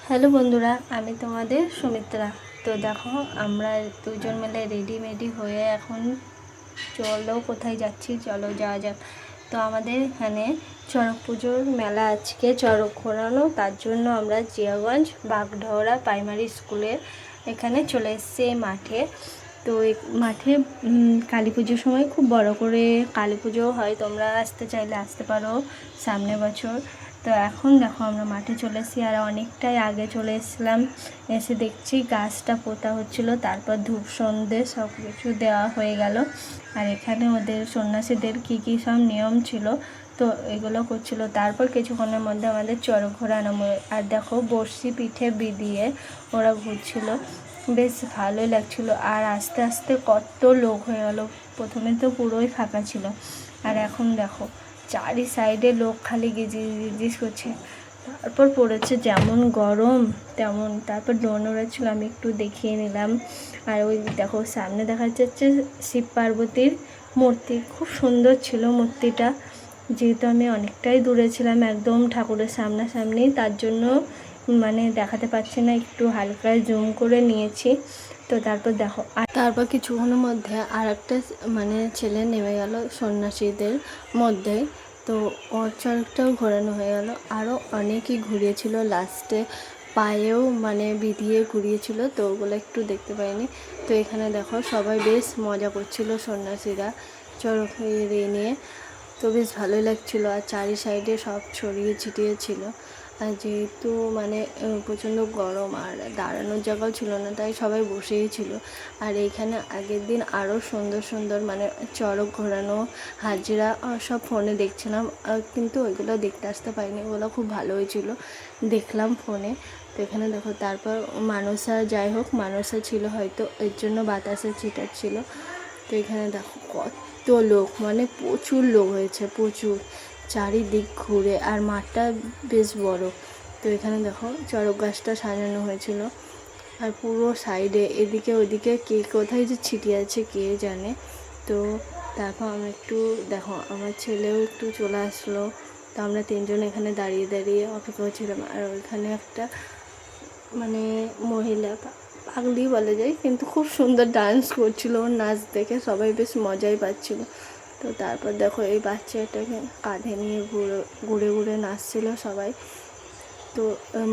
Hello বন্ধুরা, আমি তোমাদের সুমিত্রা। তো দেখো, আমরা দুজন মিলে রেডি হয়ে এখন চলো কোথায় যাচ্ছি, চলো যাওয়া যাক। তো আমাদের এখানে চড়ক পুজোর মেলা, আজকে চড়ক ঘোরানো, তার জন্য আমরা জিয়াগঞ্জ বাগডহরা প্রাইমারি স্কুলে এখানে চলে এসেছি মাঠে। তো এই মাঠে কালী পুজোর সময় খুব বড় করে কালী পুজো হয়, তোমরা আসতে চাইলে আসতে পারো সামনের বছর। তো এখন দেখো আমরা মাঠে চলে এসেছি, আর অনেকটাই আগে চলে এসেছিলাম। এসে দেখছি গাছটা পোতা হচ্ছিলো, তারপর ধূপ সন্ধে সব কিছু দেওয়া হয়ে গেল। আর এখানে ওদের সন্ন্যাসীদের কী কী সব নিয়ম ছিল, তো এগুলো করছিলো। তারপর কিছুক্ষণের মধ্যে আমাদের চড়ক ঘোরানো, আর দেখো বড়শি পিঠে বিধিয়ে ওরা ঘুরছিল, বেশ ভালোই লাগছিলো। আর আস্তে আস্তে কত লোক হয়ে গেল, প্রথমে তো পুরোই ফাঁকা ছিল, আর এখন দেখো চারি সাইডে লোক খালি গিজিস করছে। তারপর পড়েছে যেমন গরম তেমন, তারপর ড্রোন উড়াচ্ছিল, আমি একটু দেখিয়ে নিলাম। আর ওই দেখো সামনে দেখা যাচ্ছে শিব পার্বতীর মূর্তি, খুব সুন্দর ছিল মূর্তিটা। যেহেতু আমি অনেকটাই দূরে ছিলাম, একদম ঠাকুরের সামনাসামনি, তার জন্য মানে দেখাতে পারছি না, একটু হালকা জুম করে নিয়েছি। তো তারপর দেখো, আর তারপর কিছুক্ষণের মধ্যে আর একটা মানে ছেলে নেমে গেল সন্ন্যাসীদের মধ্যে। তো ওর চড়কটাও ঘোরানো হয়ে গেল, আরও অনেকেই ঘুরিয়েছিল, লাস্টে পায়েও মানে বিধিয়ে ঘুরিয়েছিল, তো ওগুলো একটু দেখতে পাইনি। তো এখানে দেখো সবাই বেশ মজা করছিল সন্ন্যাসীরা চড়ক নিয়ে, তো বেশ ভালোই লাগছিলো। আর চারি সাইডে সব ছড়িয়ে ছিটিয়ে ছিল, আর যেহেতু মানে প্রচণ্ড গরম আর দাঁড়ানোর জায়গাও ছিল না, তাই সবাই বসেই ছিল। আর এইখানে আগের দিন আরও সুন্দর সুন্দর মানে চড়ক ঘোরানো হাজিরা সব ফোনে দেখছিলাম, কিন্তু ওইগুলো দেখতে আসতে পারিনি, ওগুলো খুব ভালো হয়েছিল, দেখলাম ফোনে। তো এখানে দেখো, তারপর মানসা, যাই হোক মানসা ছিল হয়তো, এর জন্য বাতাসে ছিটাচ্ছিল। তো এখানে দেখো কত লোক, মানে প্রচুর লোক হয়েছে, প্রচুর, চারিদিক ঘুরে, আর মাঠটা বেশ বড়। তো এখানে দেখো চড়ক গাছটা সাজানো হয়েছিল, আর পুরো সাইডে এদিকে ওদিকে কে কোথায় যে ছিটিয়ে আছে কে জানে। তো তারপর আমরা একটু দেখো, আমার ছেলেও একটু চলে আসলো, তো আমরা তিনজন এখানে দাঁড়িয়ে দাঁড়িয়ে অপেক্ষা করছিলাম। আর ওইখানে একটা মানে মহিলা, পাগলি বলা যায়, কিন্তু খুব সুন্দর ডান্স করছিল, ওর নাচ দেখে সবাই বেশ মজাই পাচ্ছিল। তো তারপর দেখো এই বাচ্চাটাকে কাঁধে নিয়ে ঘুরে ঘুরে নাচছিল সবাই, তো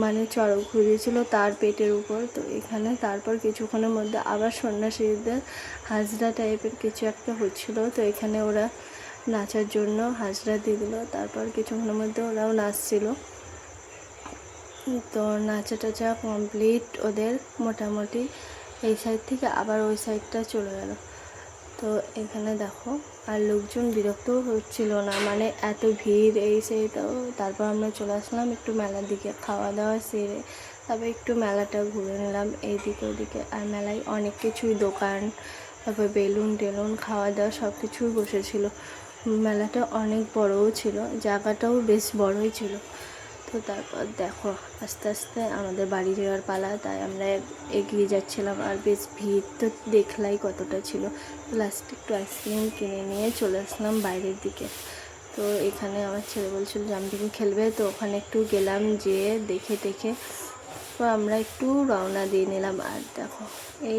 মানে চড়ক ঘুরিয়েছিল তার পেটের উপর। তো এখানে তারপর কিছুক্ষণের মধ্যে আবার সন্ন্যাসীদের হাজরা টাইপের কিছু একটা হচ্ছিলো, তো এখানে ওরা নাচার জন্য হাজরা দিয়ে দিল। তারপর কিছুক্ষণের মধ্যে ওরাও নাচছিল, তো নাচা টাচা কমপ্লিট ওদের মোটামুটি। এই সাইড থেকে আবার ওই সাইডটা চলে গেল। তো এখানে দেখো, আর লোকজন বিরক্তও হচ্ছিল না, মানে এত ভিড় এই সেইটাও। তারপর আমরা চলে আসলাম একটু মেলার দিকে, খাওয়া দাওয়া সেরে তারপর একটু মেলাটা ঘুরে নিলাম এইদিকে ওদিকে। আর মেলায় অনেক কিছুই দোকান, তারপর বেলুন টেলুন, খাওয়া দাওয়া সব কিছুই বসেছিল। মেলাটা অনেক বড়ও ছিল, জায়গাটাও বেশ বড়ই ছিল। তো তারপর দেখো আস্তে আস্তে আমাদের বাড়ি যাওয়ার পালা, তাই আমরা এগিয়ে যাচ্ছিলাম, আর বেশ ভিড় তো দেখলাই কতটা ছিল। লাস্টে একটু আইসক্রিম কিনে নিয়ে চলে আসলাম বাইরের দিকে। তো এখানে আমার ছেলে বলছিল জাম্পিং খেলবে, তো ওখানে একটু গেলাম, যেয়ে দেখে তো আমরা একটু রওনা দিয়ে নিলাম। আর দেখো এই